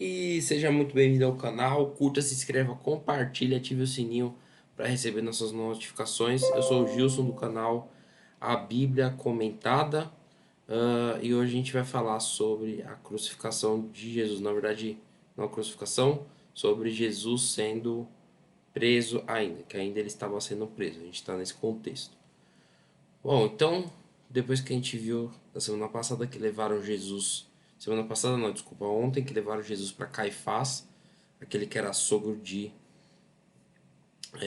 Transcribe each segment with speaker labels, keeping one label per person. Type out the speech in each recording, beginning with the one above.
Speaker 1: E seja muito bem-vindo ao canal. Curta, se inscreva, compartilhe, ative o sininho para receber nossas notificações. Eu sou o Gilson do canal A Bíblia Comentada. E hoje a gente vai falar sobre a crucificação de Jesus. Na verdade, não a crucificação, sobre Jesus sendo preso ainda, que ainda ele estava sendo preso. A gente está nesse contexto. Bom, então, depois que a gente viu na semana passada que levaram Jesus. Semana passada não, desculpa, ontem que levaram Jesus para Caifás, aquele que era sogro de.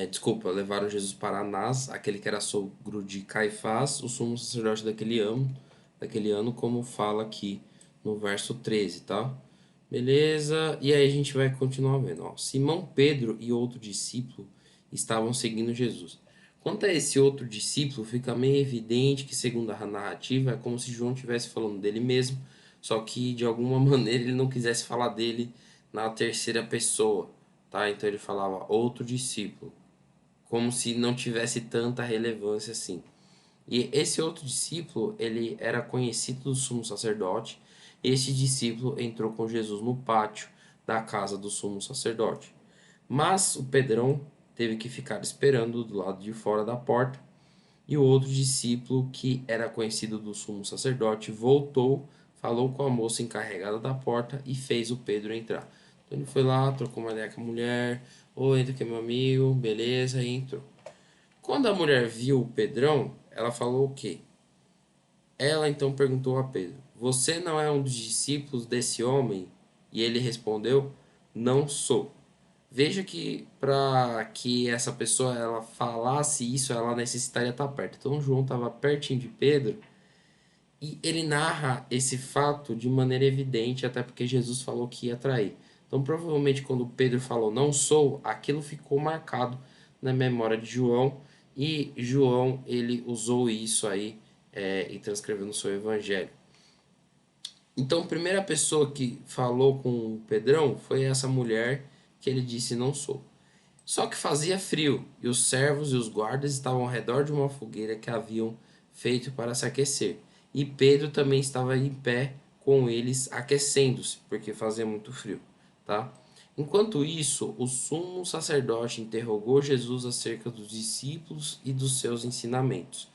Speaker 1: Desculpa, levaram Jesus para Anás, aquele que era sogro de Caifás, o sumo sacerdote daquele ano, como fala aqui no verso 13, tá? Beleza, e aí a gente vai continuar vendo. Ó. Simão Pedro e outro discípulo estavam seguindo Jesus. Quanto a esse outro discípulo, fica meio evidente que, segundo a narrativa, é como se João estivesse falando dele mesmo, só que de alguma maneira ele não quisesse falar dele na terceira pessoa, tá? Então ele falava outro discípulo, como se não tivesse tanta relevância assim. E esse outro discípulo, ele era conhecido do sumo sacerdote. Este discípulo entrou com Jesus no pátio da casa do sumo sacerdote. Mas o Pedrão teve que ficar esperando do lado de fora da porta. E o outro discípulo, que era conhecido do sumo sacerdote, voltou, falou com a moça encarregada da porta e fez o Pedro entrar. Então ele foi lá, trocou uma ideia com a mulher. Oi, entra aqui meu amigo, beleza, e entrou. Quando a mulher viu o Pedrão, ela falou o quê? Ela então perguntou a Pedro: Você não é um dos discípulos desse homem? E ele respondeu: Não sou. Veja que para que essa pessoa ela falasse isso, ela necessitaria estar perto. Então João estava pertinho de Pedro e ele narra esse fato de maneira evidente, até porque Jesus falou que ia trair. Então provavelmente quando Pedro falou não sou, aquilo ficou marcado na memória de João e João ele usou isso aí e transcreveu no seu evangelho. Então a primeira pessoa que falou com o Pedrão foi essa mulher que ele disse não sou. Só que fazia frio, e os servos e os guardas estavam ao redor de uma fogueira que haviam feito para se aquecer. E Pedro também estava em pé com eles, aquecendo-se, porque fazia muito frio, tá? Enquanto isso, o sumo sacerdote interrogou Jesus acerca dos discípulos e dos seus ensinamentos.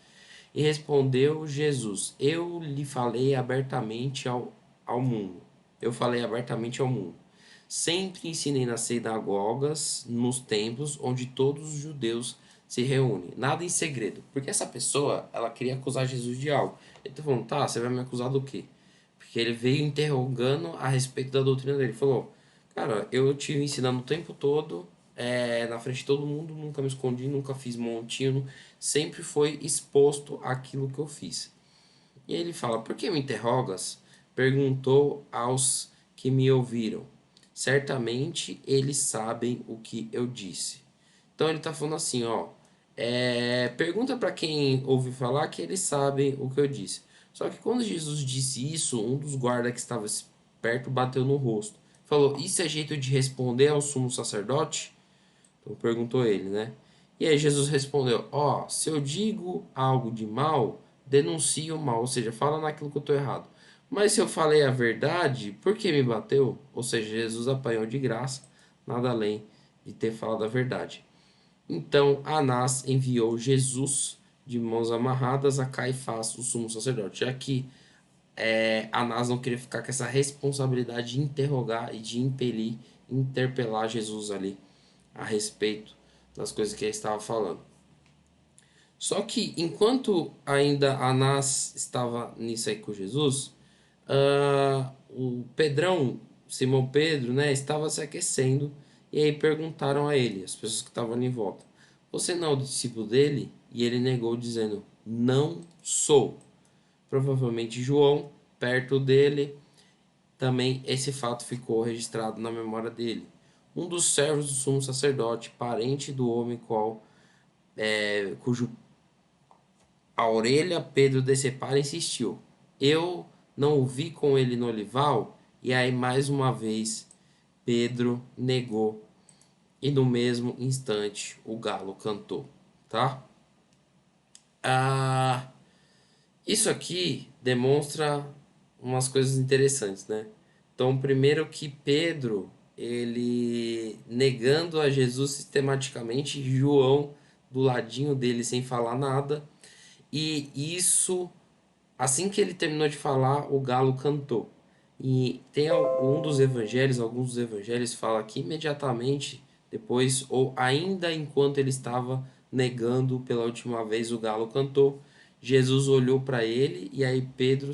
Speaker 1: E respondeu Jesus: Eu lhe falei abertamente ao mundo. Eu falei abertamente ao mundo. Sempre ensinei nas sinagogas, nos templos, onde todos os judeus se reúnem. Nada em segredo. Porque essa pessoa, ela queria acusar Jesus de algo. Ele tá falando, tá, você vai me acusar do quê? Porque ele veio interrogando a respeito da doutrina dele. Ele falou, cara, eu te ensinando o tempo todo, na frente de todo mundo, nunca me escondi, nunca fiz montinho, sempre foi exposto aquilo que eu fiz. E ele fala, por que me interrogas? Perguntou aos que me ouviram. Certamente eles sabem o que eu disse. Então ele está falando assim, ó, pergunta para quem ouve falar que eles sabem o que eu disse. Só que quando Jesus disse isso, um dos guardas que estava perto bateu no rosto. Falou, isso é jeito de responder ao sumo sacerdote? Então perguntou ele, né? E aí Jesus respondeu, ó, se eu digo algo de mal, denuncie o mal, ou seja, fala naquilo que eu estou errado. Mas se eu falei a verdade, por que me bateu? Ou seja, Jesus apanhou de graça, nada além de ter falado a verdade. Então Anás enviou Jesus de mãos amarradas a Caifás, o sumo sacerdote, já que Anás não queria ficar com essa responsabilidade de interrogar e de impelir, interpelar Jesus ali a respeito das coisas que ele estava falando. Só que enquanto ainda Anás estava nisso aí com Jesus, o Pedrão, Simão Pedro, né, estava se aquecendo e aí perguntaram a ele, as pessoas que estavam ali em volta, você não é o discípulo dele? E ele negou dizendo, não sou. Provavelmente João, perto dele, também esse fato ficou registrado na memória dele. Um dos servos do sumo sacerdote, parente do homem cujo a orelha Pedro decepara, insistiu. Eu não o vi com ele no olival? E aí, mais uma vez, Pedro negou. E no mesmo instante, o galo cantou. Tá? Ah, isso aqui demonstra umas coisas interessantes, né? Então, primeiro que Pedro, ele negando a Jesus sistematicamente, João do ladinho dele sem falar nada, e isso, assim que ele terminou de falar, o galo cantou. E tem um dos evangelhos, alguns dos evangelhos fala que imediatamente depois, ou ainda enquanto ele estava negando pela última vez, o galo cantou. Jesus olhou para ele e aí Pedro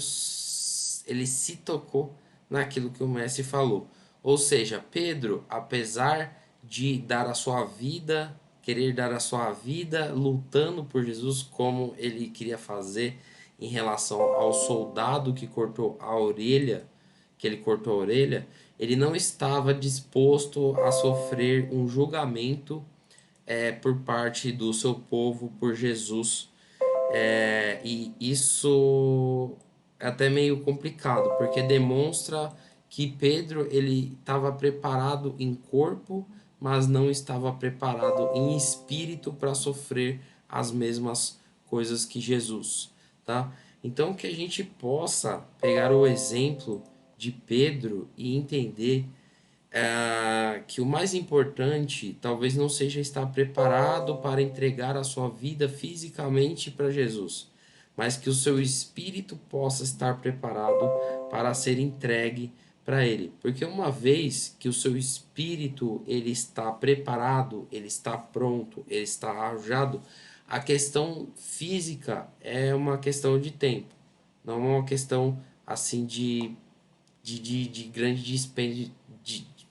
Speaker 1: ele se tocou naquilo que o mestre falou. Ou seja, Pedro, apesar de dar a sua vida, querer dar a sua vida lutando por Jesus como ele queria fazer em relação ao soldado que cortou a orelha, que ele cortou a orelha, ele não estava disposto a sofrer um julgamento por parte do seu povo por Jesus. E isso é até meio complicado, porque demonstra que Pedro ele estava preparado em corpo, mas não estava preparado em espírito para sofrer as mesmas coisas que Jesus, tá? Então que a gente possa pegar o exemplo de Pedro e entender que o mais importante talvez não seja estar preparado para entregar a sua vida fisicamente para Jesus, mas que o seu espírito possa estar preparado para ser entregue para Ele. Porque uma vez que o seu espírito ele está preparado, ele está pronto, ele está arrojado, a questão física é uma questão de tempo, não é uma questão assim de grande dispêndio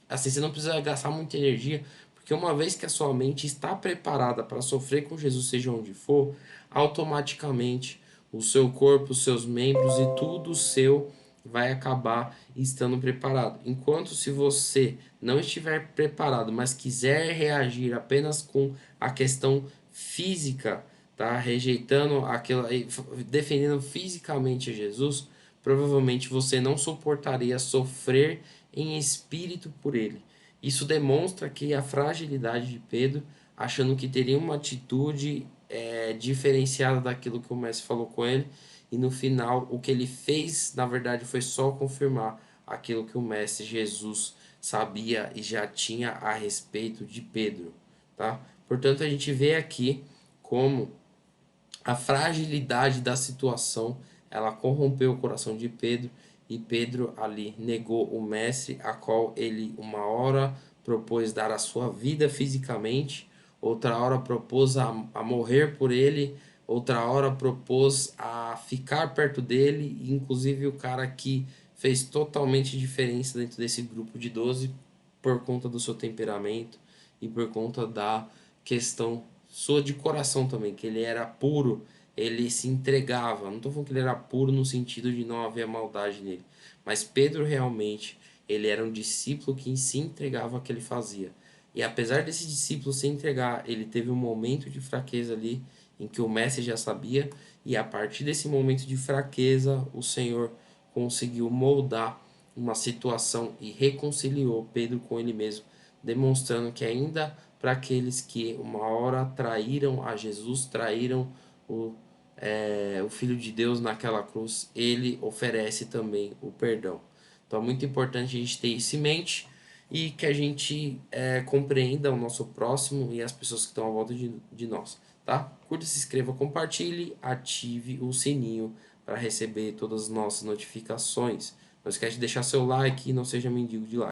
Speaker 1: assim, você não precisa gastar muita energia, porque uma vez que a sua mente está preparada para sofrer com Jesus, seja onde for, automaticamente o seu corpo, os seus membros e tudo seu vai acabar estando preparado. Enquanto se você não estiver preparado, mas quiser reagir apenas com a questão física, tá? Rejeitando aquilo, defendendo fisicamente a Jesus, provavelmente você não suportaria sofrer em espírito por ele. Isso demonstra que a fragilidade de Pedro, achando que teria uma atitude diferenciada daquilo que o mestre falou com ele, e no final o que ele fez, na verdade, foi só confirmar aquilo que o mestre Jesus sabia e já tinha a respeito de Pedro, tá? Portanto, a gente vê aqui como a fragilidade da situação, ela corrompeu o coração de Pedro e Pedro ali negou o mestre, a qual ele uma hora propôs dar a sua vida fisicamente, outra hora propôs a morrer por ele, outra hora propôs a ficar perto dele, inclusive o cara que fez totalmente diferença dentro desse grupo de 12 por conta do seu temperamento e por conta da questão sua de coração também, que ele era puro, ele se entregava. Não estou falando que ele era puro no sentido de não haver maldade nele, mas Pedro realmente, ele era um discípulo que se entregava ao que ele fazia. E apesar desse discípulo se entregar, ele teve um momento de fraqueza ali, em que o mestre já sabia, e a partir desse momento de fraqueza, o Senhor conseguiu moldar uma situação e reconciliou Pedro com ele mesmo, demonstrando que ainda para aqueles que uma hora traíram a Jesus, traíram o Filho de Deus naquela cruz, ele oferece também o perdão. Então é muito importante a gente ter isso em mente e que a gente compreenda o nosso próximo e as pessoas que estão à volta de nós. Tá? Curta, se inscreva, compartilhe, ative o sininho para receber todas as nossas notificações. Não esquece de deixar seu like e não seja mendigo de like.